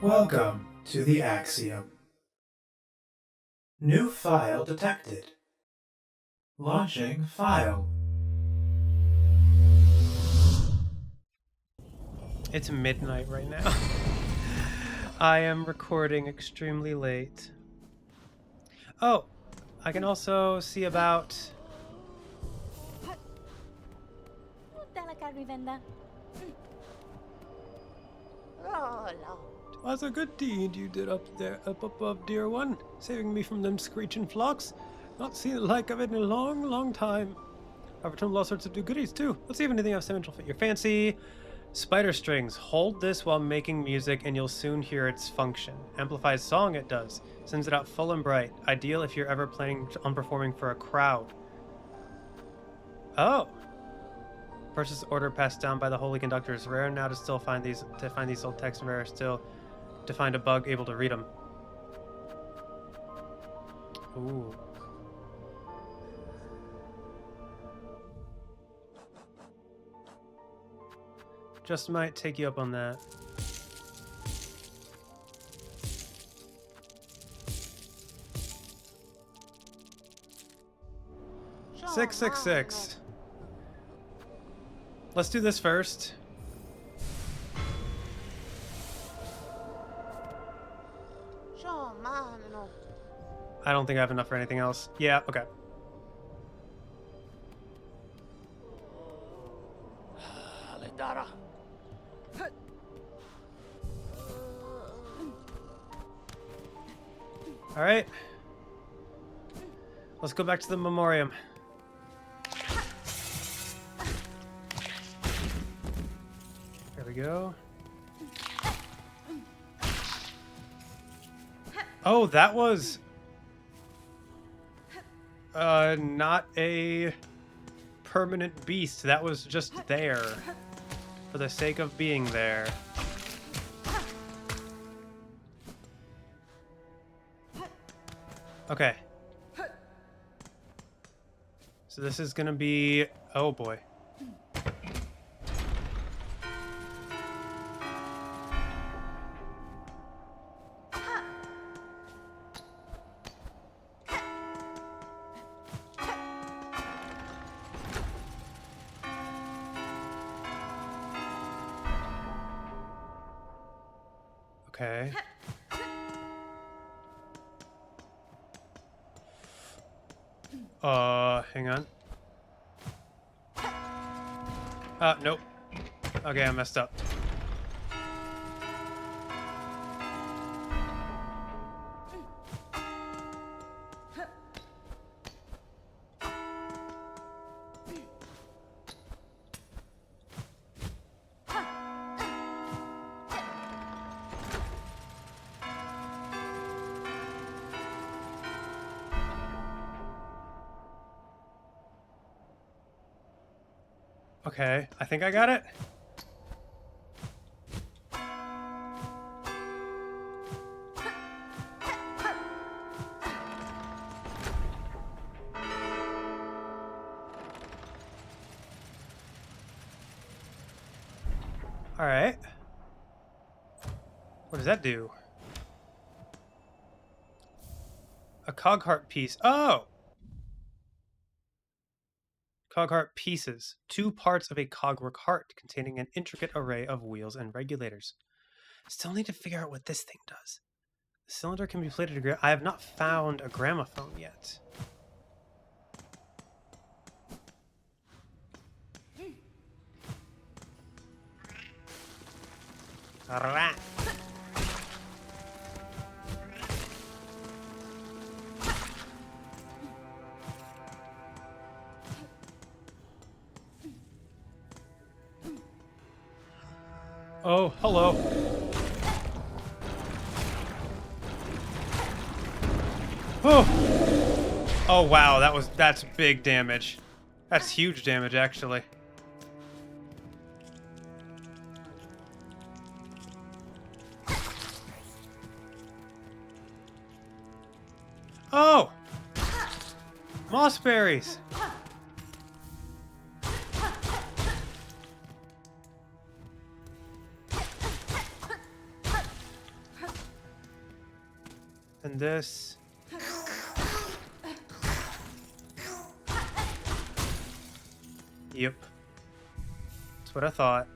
Welcome to the Axiom. New file detected. Launching file. It's midnight right now. I am recording extremely late. Oh, I can also see about... "'Twas a good deed you did up above, dear one, saving me from them screeching flocks. Not seen the like of it in a long, long time. I've returned all sorts of new goodies too. Let's see if anything else will fit your fancy. Spider strings. Hold this while making music and you'll soon hear its function. Amplifies song, it does. Sends it out full and bright. Ideal if you're ever planning on performing for a crowd. Oh. Purchase order passed down by the holy conductors. Rare now to find these old texts, and rare still to find a bug able to read them. Ooh. Just might take you up on that. Sure, 666. Let's do this first. I don't think I have enough for anything else. Yeah, okay. All right. Let's go back to the Memorium. There we go. Oh, that was not a permanent beast. That was just there for the sake of being there. Okay. So this is gonna be... Oh boy. Okay. Hang on. Nope. Okay, I messed up. Okay, I think I got it. All right. What does that do? A cog heart piece. Oh! Cog heart pieces. 2 parts of a cogwork heart containing an intricate array of wheels and regulators. Still need to figure out what this thing does. The cylinder can be plated to I have not found a gramophone yet. Alright. Oh, hello. Oh. Oh wow, that's big damage. That's huge damage actually. Oh! Mossberries! And this. Yep. That's what I thought.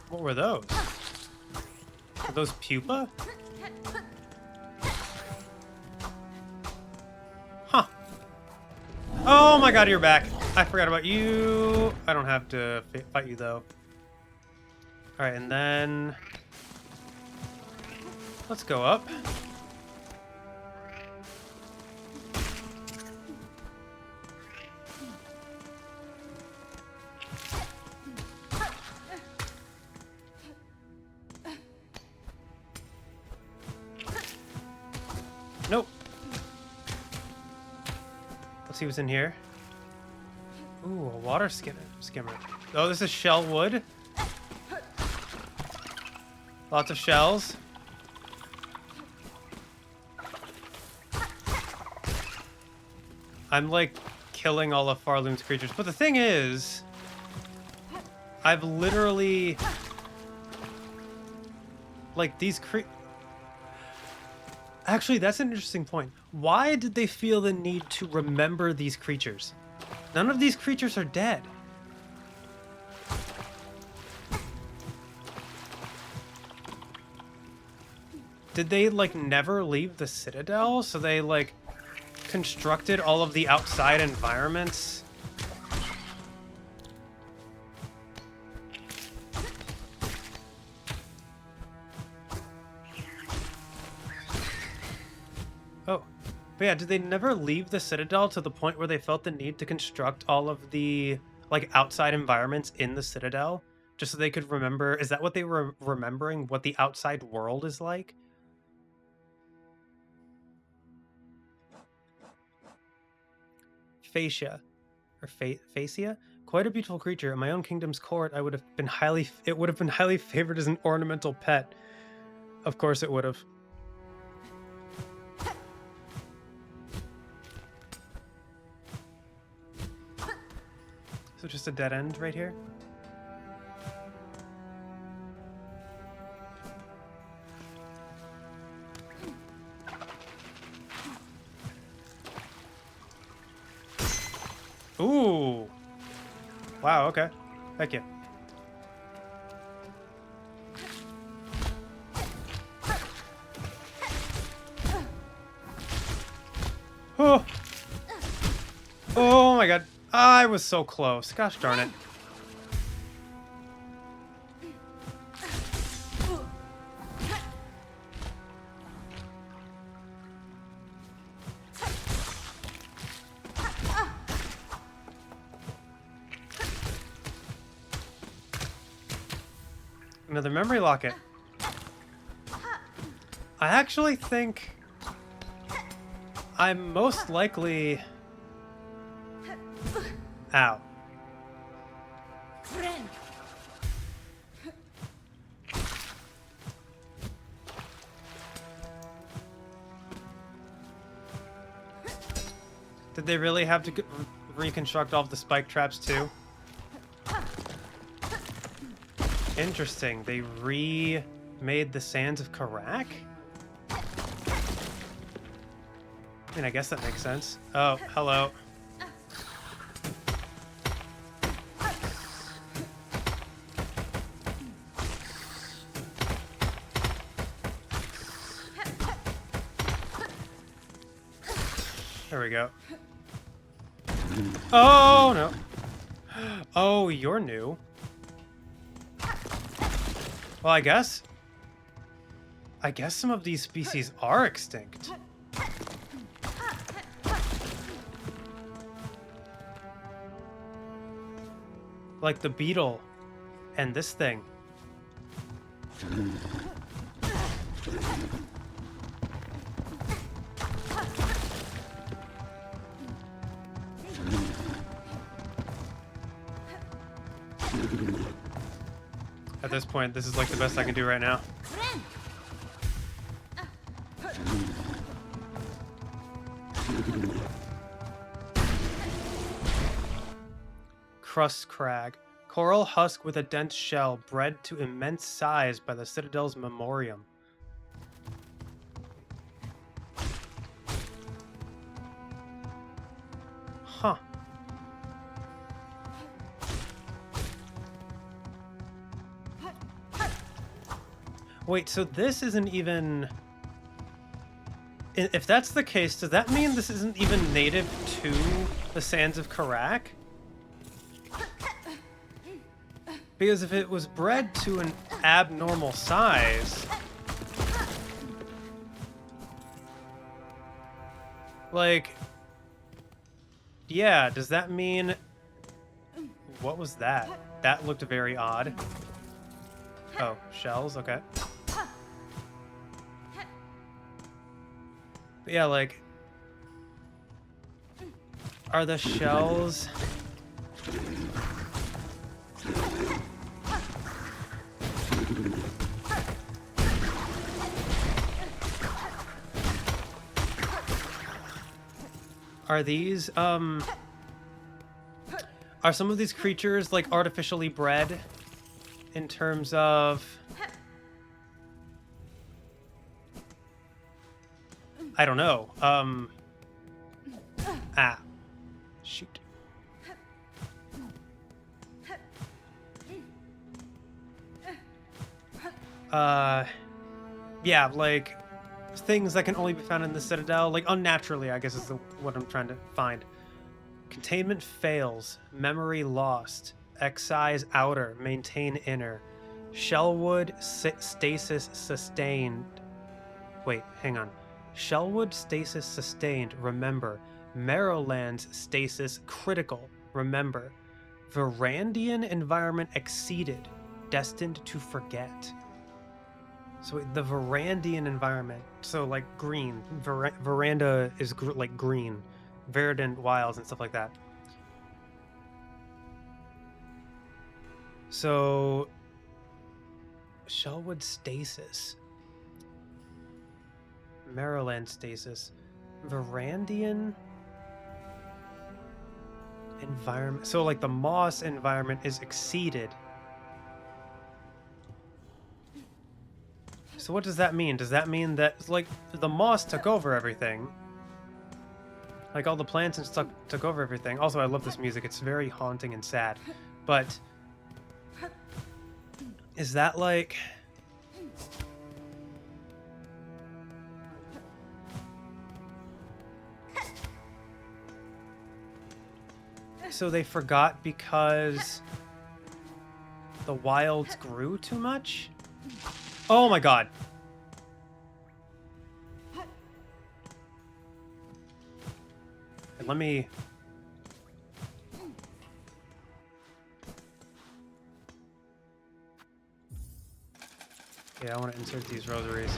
What were those? Were those pupa? Huh. Oh my god, you're back. I forgot about you. I don't have to fight you, though. Alright, and then... let's go up. Nope. Let's see what's in here. Ooh, a water skimmer. Oh, this is shell wood. Lots of shells. I'm like killing all of Farloom's creatures. But the thing is, I've literally... like these Actually, that's an interesting point. Why did they feel the need to remember these creatures? None of these creatures are dead. Did they, like, never leave the Citadel? So they, like, constructed all of the outside environments? Oh. But yeah, did they never leave the Citadel to the point where they felt the need to construct all of the, like, outside environments in the Citadel? Just so they could remember... is that what they were remembering? What the outside world is like? Fascia, or Fascia, quite a beautiful creature. In my own kingdom's court, it would have been highly favored as an ornamental pet. Of course, it would have. So just a dead end right here. Ooh. Wow, okay. Thank you. Oh. Oh my god. I was so close. Gosh darn it. Another memory locket. I actually think I'm most likely... Ow. Did they really have to reconstruct all of the spike traps too? Interesting. They remade the Sands of Karak? I mean, I guess that makes sense. Oh, hello. There we go. Oh, no. Oh, you're new. Well, I guess some of these species are extinct. Like the beetle and this thing. At this point, this is like the best I can do right now. Crust crag. Coral husk with a dense shell, bred to immense size by the Citadel's Memorium. Huh. Wait, so this isn't even... If that's the case, does that mean this isn't even native to the sands of Karak? Because if it was bred to an abnormal size... Like... Yeah, does that mean... What was that? That looked very odd. Oh, shells? Okay. But yeah, like... Are the shells... Are these, are some of these creatures, like, artificially bred in terms of... I don't know. Shoot. Yeah, like... things that can only be found in the Citadel, like unnaturally, I guess is what I'm trying to find. Containment fails, memory lost, excise outer, maintain inner, Shellwood stasis sustained. Wait, hang on. Shellwood stasis sustained, remember. Marrowlands stasis critical, remember. Varandian environment exceeded, destined to forget. So the Varandian environment, so like green, veranda is like green, verdant wilds and stuff like that. So Shellwood stasis, Maryland stasis, Varandian environment. So like the moss environment is exceeded. So what does that mean? Does that mean that, like, the moss took over everything? Like, all the plants and stuff took over everything. Also, I love this music. It's very haunting and sad. But... is that, like... So they forgot because the wilds grew too much? Oh my god. And let me... yeah, I want to insert these rosaries.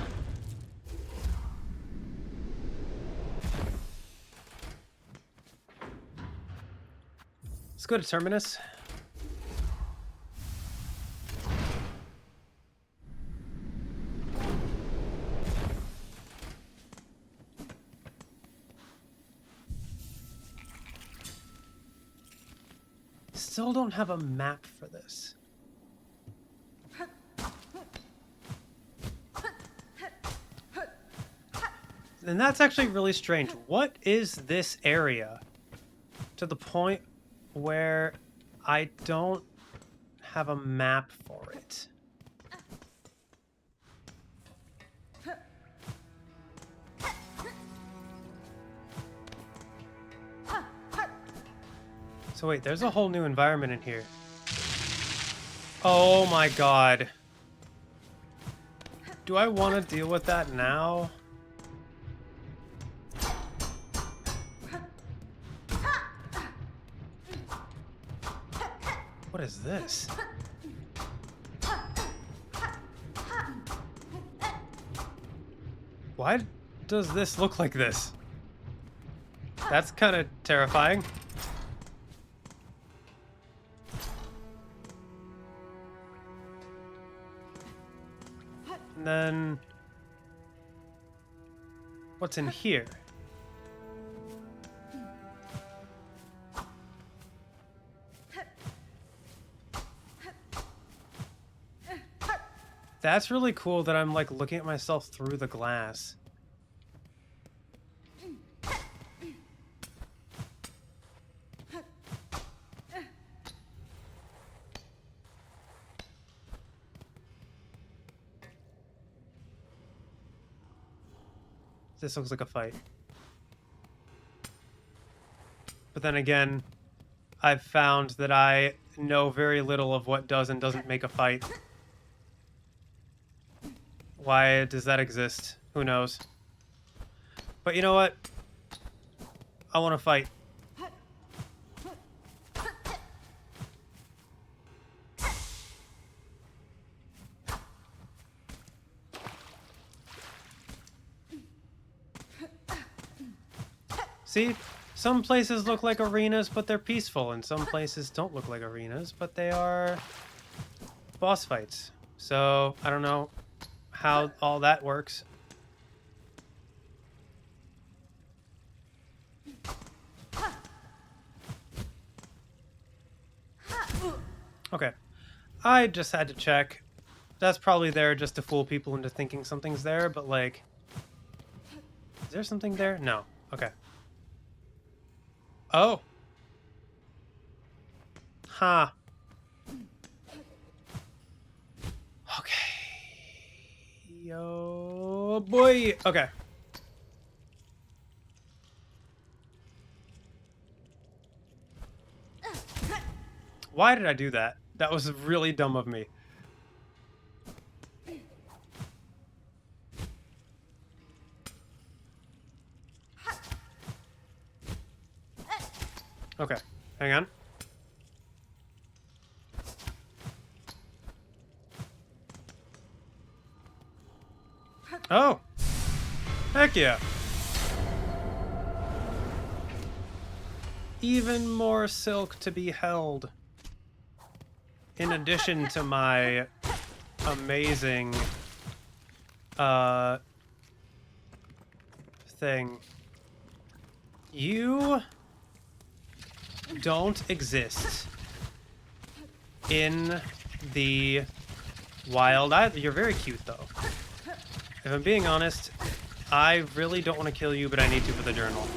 Let's go to Terminus. Still don't have a map for this. And that's actually really strange. What is this area? To the point where I don't have a map for it. So wait, there's a whole new environment in here. Oh my god. Do I want to deal with that now? What is this? Why does this look like this? That's kind of terrifying. And then... what's in here? That's really cool that I'm like looking at myself through the glass. This looks like a fight. But then again, I've found that I know very little of what does and doesn't make a fight. Why does that exist? Who knows? But you know what? I want to fight. See? Some places look like arenas, but they're peaceful, and some places don't look like arenas, but they are boss fights. So, I don't know how all that works. Okay. I just had to check. That's probably there just to fool people into thinking something's there, but like... Is there something there? No. Okay. Oh. Huh. Okay. Yo, boy. Okay. Why did I do that? That was really dumb of me. Okay. Hang on. Oh. Heck yeah. Even more silk to be held. In addition to my amazing thing. You don't exist in the wild. You're very cute though. If I'm being honest, I really don't want to kill you, but I need to for the journal.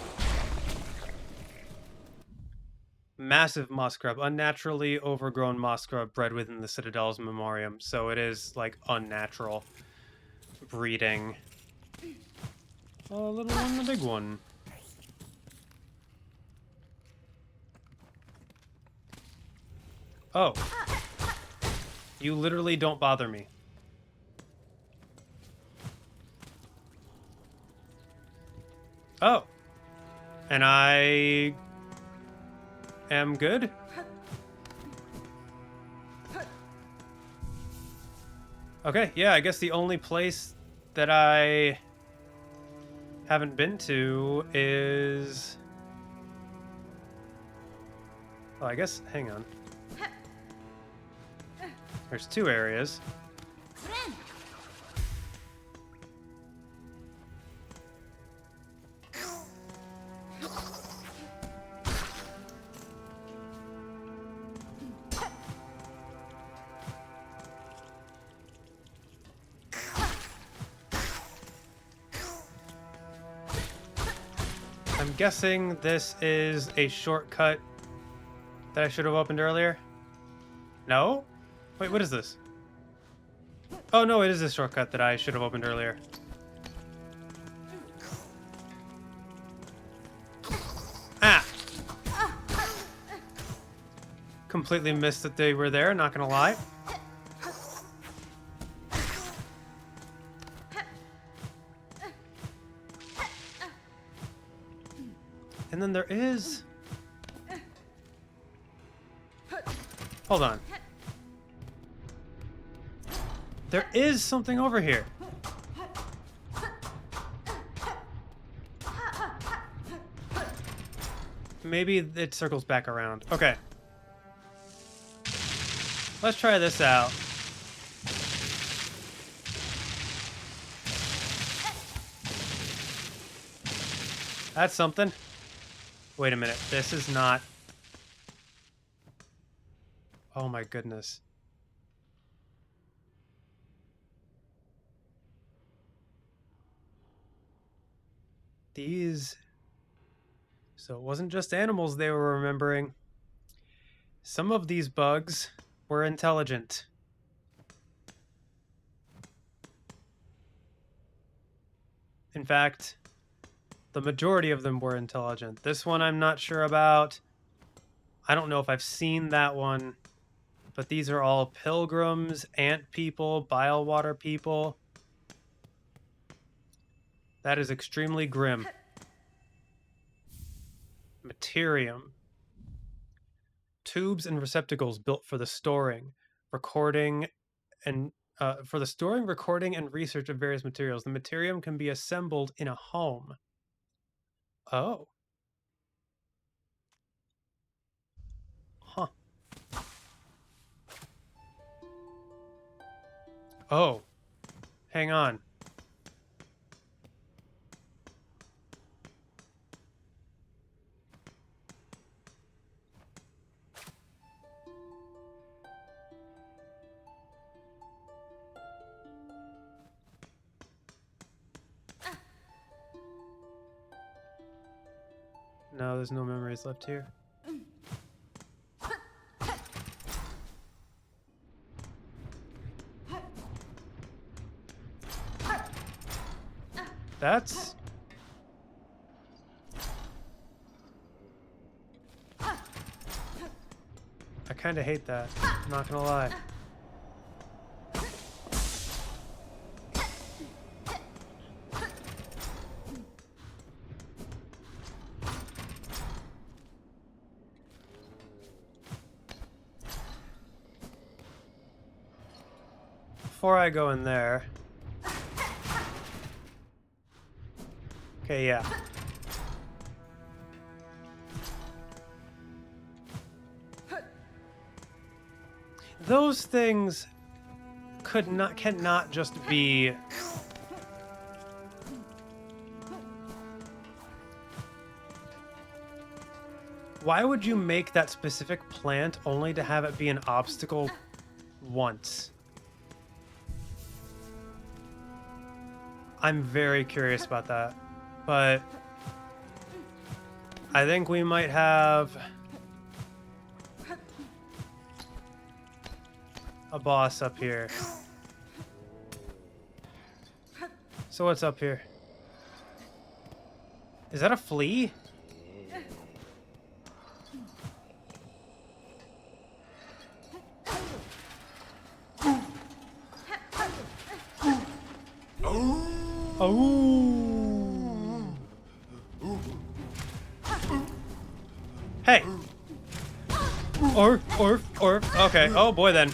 Massive moss scrub, unnaturally overgrown moss scrub bred within the Citadel's Memorium, so it is like unnatural breeding. A little one, a big one. Oh. You literally don't bother me. Oh. And I am good? Okay, yeah, I guess the only place that I haven't been to is... Oh, I guess, hang on. There's two areas. I'm guessing this is a shortcut that I should have opened earlier. No? Wait, what is this? Oh no, it is a shortcut that I should have opened earlier. Ah! Completely missed that they were there, not gonna lie. And then there is... Hold on. There is something over here. Maybe it circles back around. Okay. Let's try this out. That's something. Wait a minute. This is not... Oh my goodness. these... So it wasn't just animals they were remembering. Some of these bugs were intelligent. In fact, the majority of them were intelligent. This one I'm not sure about. I don't know if I've seen that one. But these are all pilgrims, ant people, bilewater people. That is extremely grim. Memorium. Tubes and receptacles built for the storing, recording, and recording, and research of various materials. The Memorium can be assembled in a home. Oh. Huh. Oh. Hang on. No, there's no memories left here. That's... I kind of hate that. I'm not gonna lie. Before I go in there... Okay, yeah. Those things cannot just be... Why would you make that specific plant only to have it be an obstacle once? I'm very curious about that. But I think we might have a boss up here. So what's up here? Is that a flea? Oh. Hey. Or, okay. Oh boy then.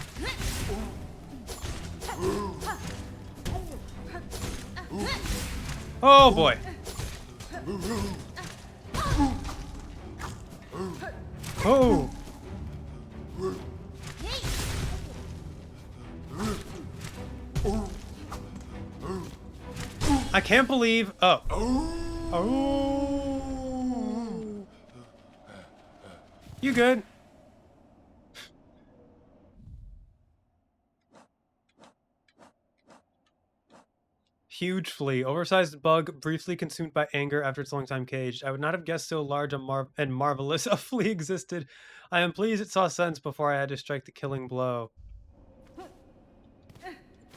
Oh boy. Oh. I can't believe... Oh. Oh. You good? Huge flea. Oversized bug briefly consumed by anger after its long time caged. I would not have guessed so large and marvelous a flea existed. I am pleased it saw sense before I had to strike the killing blow.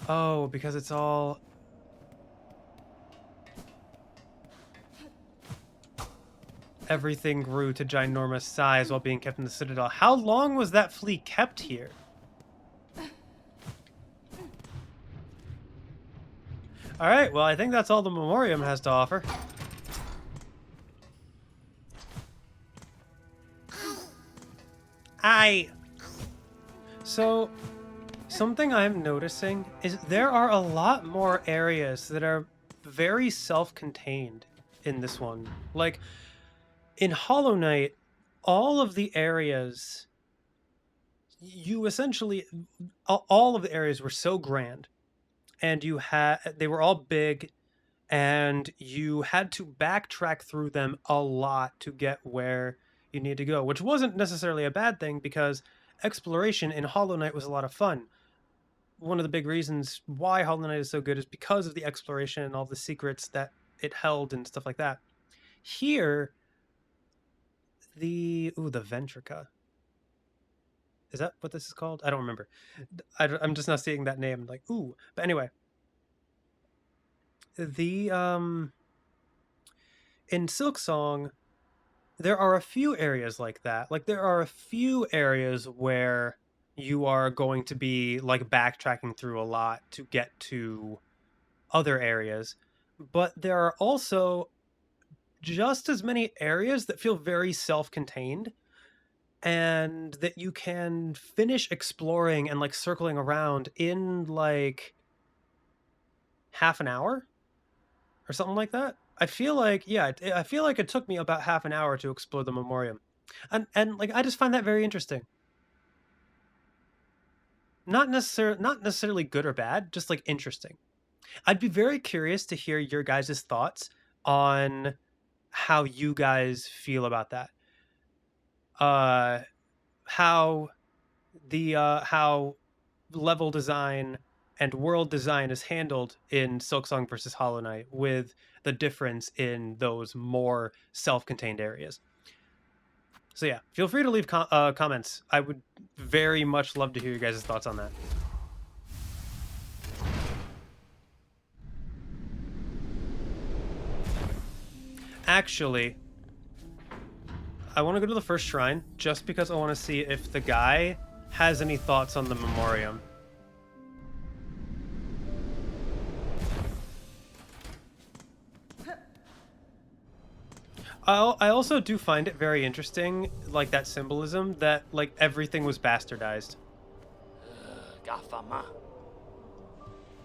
Oh, because it's all... Everything grew to ginormous size while being kept in the Citadel. How long was that flea kept here? Alright, well, I think that's all the Memorium has to offer. So, something I'm noticing is there are a lot more areas that are very self-contained in this one. Like, in Hollow Knight, all of the areas, you essentially, all of the areas were so grand, and they were all big, and you had to backtrack through them a lot to get where you need to go, which wasn't necessarily a bad thing because exploration in Hollow Knight was a lot of fun. One of the big reasons why Hollow Knight is so good is because of the exploration and all the secrets that it held and stuff like that. Here, the Ventrica. Is that what this is called? I don't remember. I'm just not seeing that name. Like, ooh. But anyway, the in Silksong, there are a few areas like that. Like, there are a few areas where you are going to be like backtracking through a lot to get to other areas, but there are also just as many areas that feel very self-contained and that you can finish exploring and like circling around in like half an hour or something like that. I feel like, yeah, I feel like it took me about half an hour to explore the Memorium. And like I just find that very interesting. Not necessarily good or bad, just like interesting. I'd be very curious to hear your guys' thoughts on how you guys feel about that. Uh how how level design and world design is handled in Silksong versus Hollow Knight, with the difference in those more self-contained areas. So yeah, feel free to leave comments. I would very much love to hear your guys' thoughts on that. Actually, I want to go to the first shrine just because I want to see if the guy has any thoughts on the Memorium. I also do find it very interesting, like that symbolism that like everything was bastardized.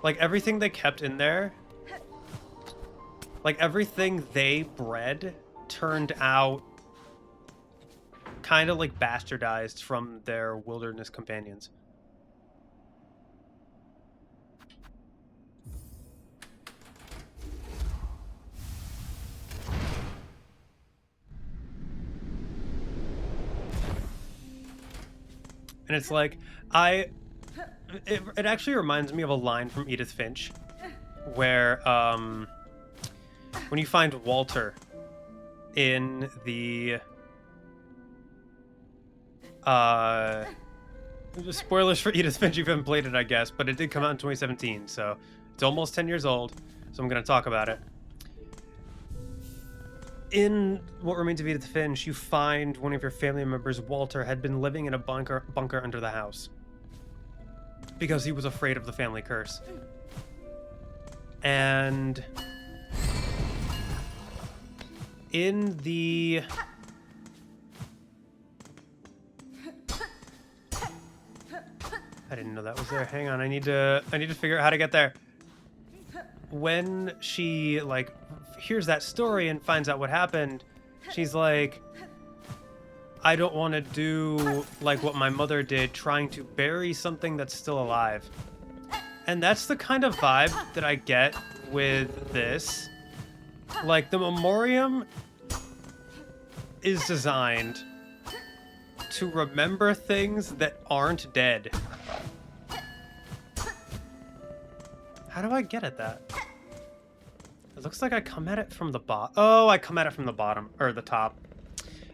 Like everything they kept in there, like everything they bred turned out kind of like bastardized from their wilderness companions. And it's like, it actually reminds me of a line from Edith Finch, where when you find Walter in the spoilers for Edith Finch if you haven't played it, I guess, but it did come out in 2017, so it's almost 10 years old, so I'm going to talk about it. In What Remains of Edith Finch, you find one of your family members, Walter, had been living in a bunker under the house because he was afraid of the family curse. And in the I didn't know that was there. Hang on, I need to figure out how to get there. When she like hears that story and finds out what happened, she's like, I don't want to do like what my mother did, trying to bury something that's still alive. And that's the kind of vibe that I get with this. Like, the Memorium is designed to remember things that aren't dead. How do I get at that? It looks like I come at it from the bottom. Oh, I come at it from the bottom, or the top.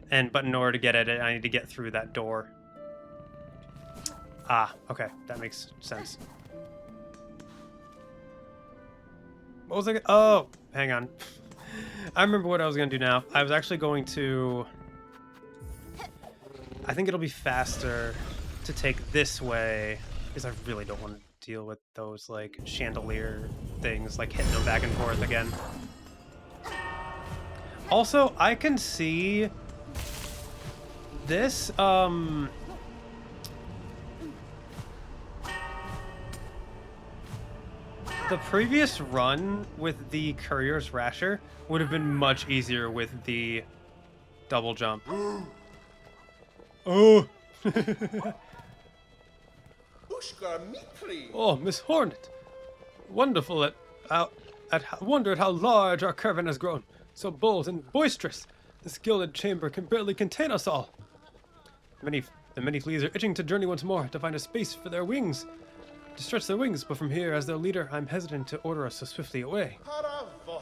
But in order to get at it, I need to get through that door. Ah, okay, that makes sense. What was I? Oh, hang on. I remember what I was gonna do now. I was actually going to. I think it'll be faster to take this way because I really don't want to deal with those like chandelier things, like hitting them back and forth again. Also, I can see this. The previous run with the Courier's Rasher would have been much easier with the double jump. Oh! Oh, Miss Hornet! Wonderful wonder at how large our caravan has grown. So bold and boisterous. This gilded chamber can barely contain us all. The many fleas are itching to journey once more, to find a space for their wings. To stretch their wings, but from here, as their leader, I'm hesitant to order us so swiftly away.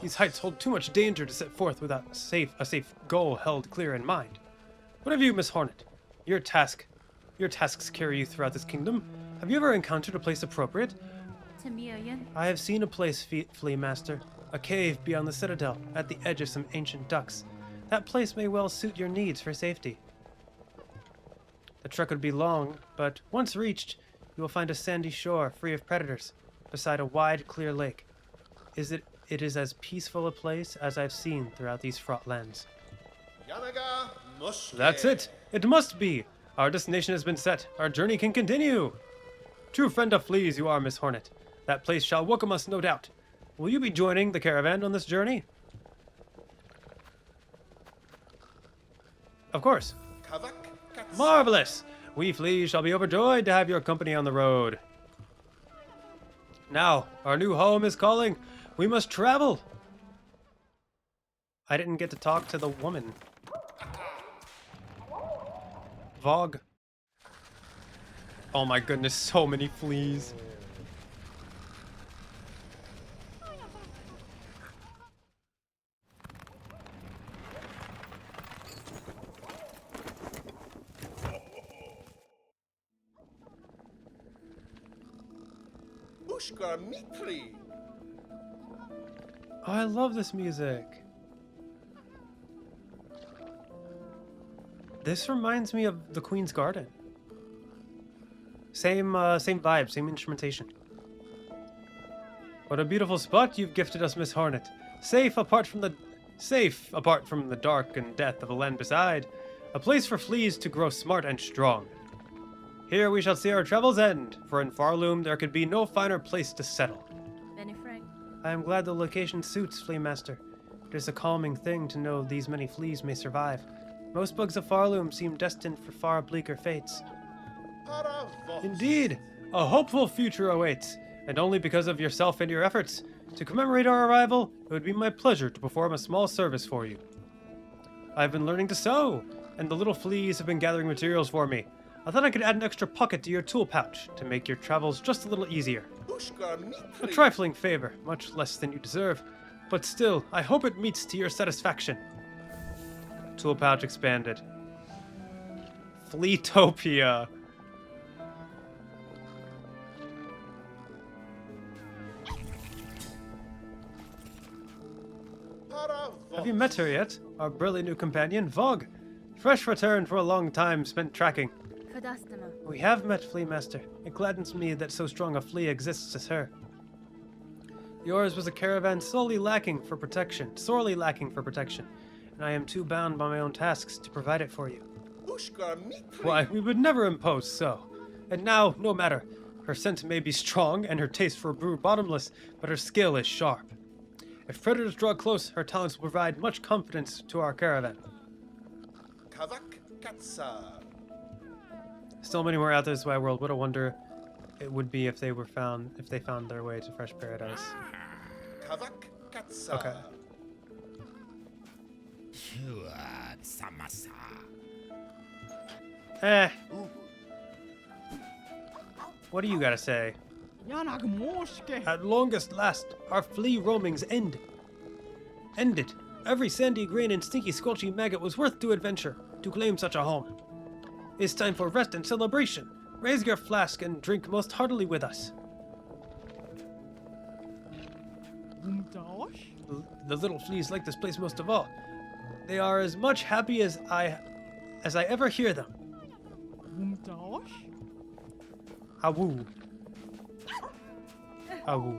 These heights hold too much danger to set forth without a safe goal held clear in mind. What of you, Miss Hornet? Your tasks carry you throughout this kingdom. Have you ever encountered a place appropriate? I have seen a place, Flea Master. A cave beyond the Citadel, at the edge of some ancient ducks. That place may well suit your needs for safety. The trek would be long, but once reached, you will find a sandy shore free of predators, beside a wide, clear lake. It is as peaceful a place as I've seen throughout these fraught lands. That's it! It must be! Our destination has been set. Our journey can continue! True friend of fleas you are, Miss Hornet. That place shall welcome us, no doubt. Will you be joining the caravan on this journey? Of course. Marvelous! We fleas shall be overjoyed to have your company on the road. Now, our new home is calling. We must travel. I didn't get to talk to the woman. Vogue. Oh my goodness, so many fleas. Oh, I love this music. This reminds me of the Queen's Garden. Same vibe, same instrumentation. What a beautiful spot you've gifted us, Miss Hornet. Safe apart from the dark and death of a land beside. A place for fleas to grow smart and strong. Here we shall see our travels end, for in Farloom there could be no finer place to settle. I am glad the location suits, Flea Master. It is a calming thing to know these many fleas may survive. Most bugs of Farloom seem destined for far bleaker fates. Indeed, a hopeful future awaits, and only because of yourself and your efforts. To commemorate our arrival, it would be my pleasure to perform a small service for you. I've been learning to sew, and the little fleas have been gathering materials for me. I thought I could add an extra pocket to your tool pouch to make your travels just a little easier. A trifling favor, much less than you deserve, but still, I hope it meets to your satisfaction. Tool pouch expanded. Fleetopia. Have you met her yet? Our burly new companion, Vogue. Fresh return for a long time spent tracking. We have met, Flea Master. It gladdens me that so strong a flea exists as her. Yours was a caravan sorely lacking for protection, and I am too bound by my own tasks to provide it for you. Why, we would never impose so. And now, no matter. Her scent may be strong, and her taste for brew bottomless, but her skill is sharp. If predators draw close, her talents will provide much confidence to our caravan. Still many more out there this wide world. What a wonder it would be if they found their way to Fresh Paradise. Okay. What do you gotta say? At longest last, our flea roamings ended. Every sandy grain and stinky squelchy maggot was worth to adventure to claim such a home. It's time for rest and celebration. Raise your flask and drink most heartily with us. The little fleas like this place most of all. They are as much happy as I ever hear them. Awoo. Awoo.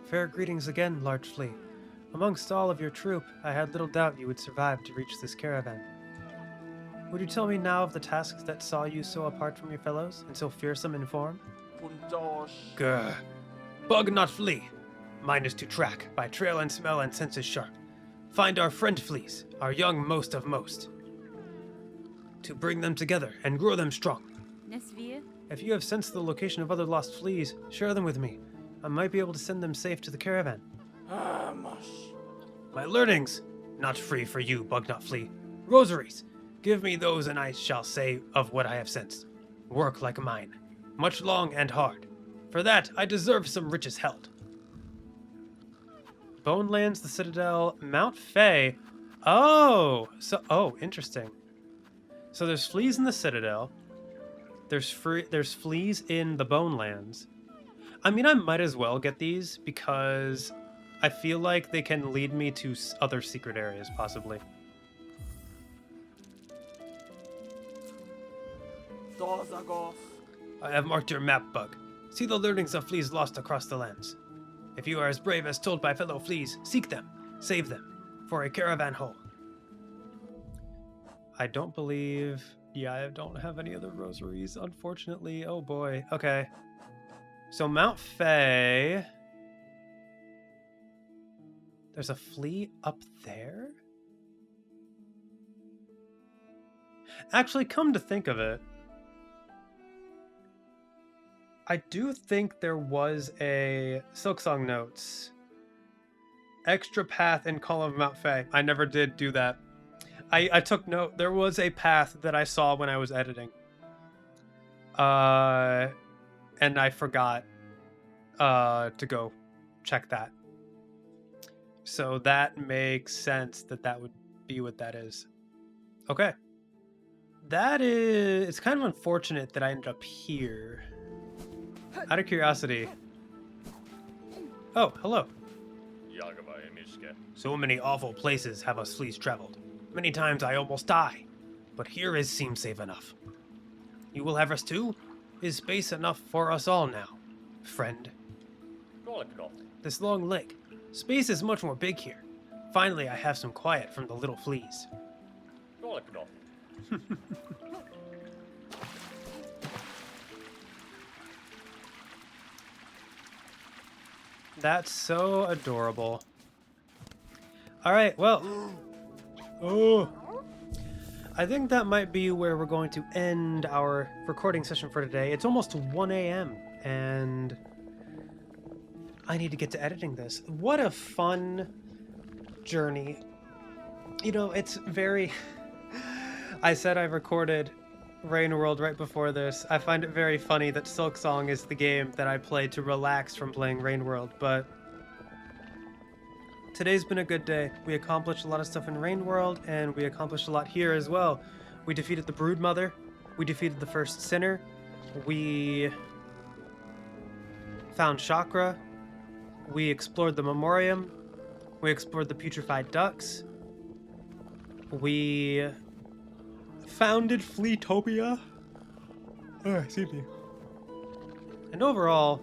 Fair greetings again, large flea. Amongst all of your troop, I had little doubt you would survive to reach this caravan. Would you tell me now of the tasks that saw you so apart from your fellows, and so fearsome in form? Grr. Bug not flea. Mine is to track, by trail and smell and senses sharp. Find our friend fleas, our young most of most. To bring them together and grow them strong. If you have sensed the location of other lost fleas, share them with me. I might be able to send them safe to the caravan. My learnings, not free for you, bug not flea. Rosaries, give me those and I shall say of what I have sensed. Work like mine, much long and hard. For that, I deserve some riches held. Bonelands, the Citadel, Mount Fay. Oh, interesting. So there's fleas in the Citadel. There's fleas in the Bonelands. I mean, I might as well get these because I feel like they can lead me to other secret areas, possibly. I have marked your map, Bug. See the learnings of fleas lost across the lands. If you are as brave as told by fellow fleas, seek them, save them, for a caravan whole. I don't believe... Yeah, I don't have any other rosaries, unfortunately. Oh boy. Okay. So Mount Fay... There's a flea up there? Actually, come to think of it, I do think there was a Silksong notes. Extra path in column of Mount Fay. I never did do that. I took note. There was a path that I saw when I was editing. And I forgot to go check that. So that makes sense that would be what that is. Okay. It's kind of unfortunate that I ended up here. Out of curiosity. Oh, hello. So many awful places have us fleas traveled. Many times I almost die, but here seems safe enough. You will have rest too? Is space enough for us all now, friend? This long lake. Space is much more big here. Finally, I have some quiet from the little fleas. That's so adorable. All right, well. Oh. I think that might be where we're going to end our recording session for today. It's almost 1 a.m. and I need to get to editing this. What a fun journey. You know, it's very... I said I recorded Rain World right before this. I find it very funny that Silksong is the game that I play to relax from playing Rain World, but today's been a good day. We accomplished a lot of stuff in Rain World, and we accomplished a lot here as well. We defeated the Broodmother. We defeated the first Sinner. We found Chakra. We explored the Memorium. We explored the Putrefied Ducks. We founded Fleetopia. Oh, excuse me. And overall,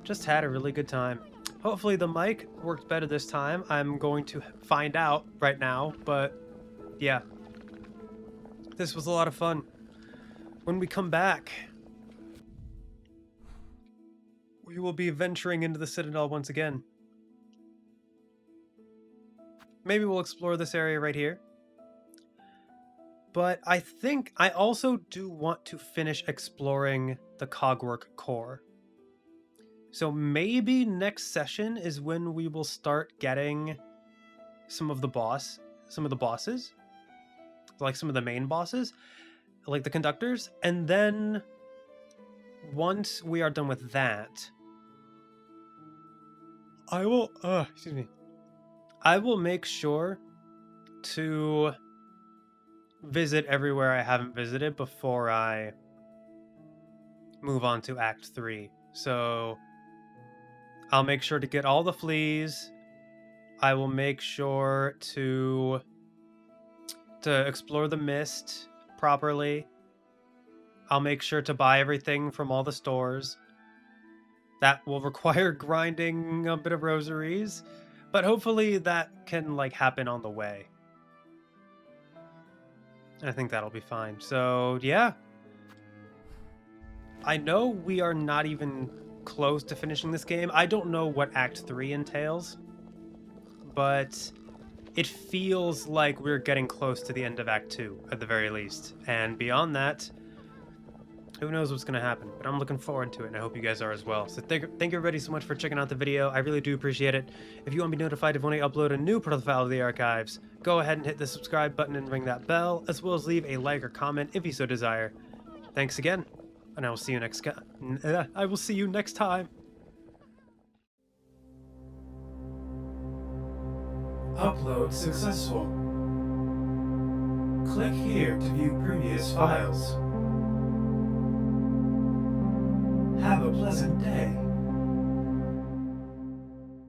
just had a really good time. Hopefully the mic worked better this time. I'm going to find out right now, but yeah. This was a lot of fun. When we come back, we will be venturing into the Citadel once again. Maybe we'll explore this area right here. But I think I also do want to finish exploring the Cogwork core. So maybe next session is when we will start getting some of the bosses, like some of the main bosses, like the conductors. And then once we are done with that, I will make sure to visit everywhere I haven't visited before I move on to Act 3. So I'll make sure to get all the fleas. I will make sure to explore the mist properly. I'll make sure to buy everything from all the stores. That will require grinding a bit of rosaries, but hopefully that can happen on the way. I think that'll be fine. So yeah, I know we are not even close to finishing this game. I don't know what Act 3 entails, but it feels like we're getting close to the end of Act 2 at the very least. And beyond that, who knows what's going to happen, but I'm looking forward to it, and I hope you guys are as well. So thank you everybody so much for checking out the video. I really do appreciate it. If you want to be notified of when I upload a new profile of the archives, go ahead and hit the subscribe button and ring that bell, as well as leave a like or comment if you so desire. Thanks again, And I will see you next I will see you next time. Upload successful. Click here to view previous files.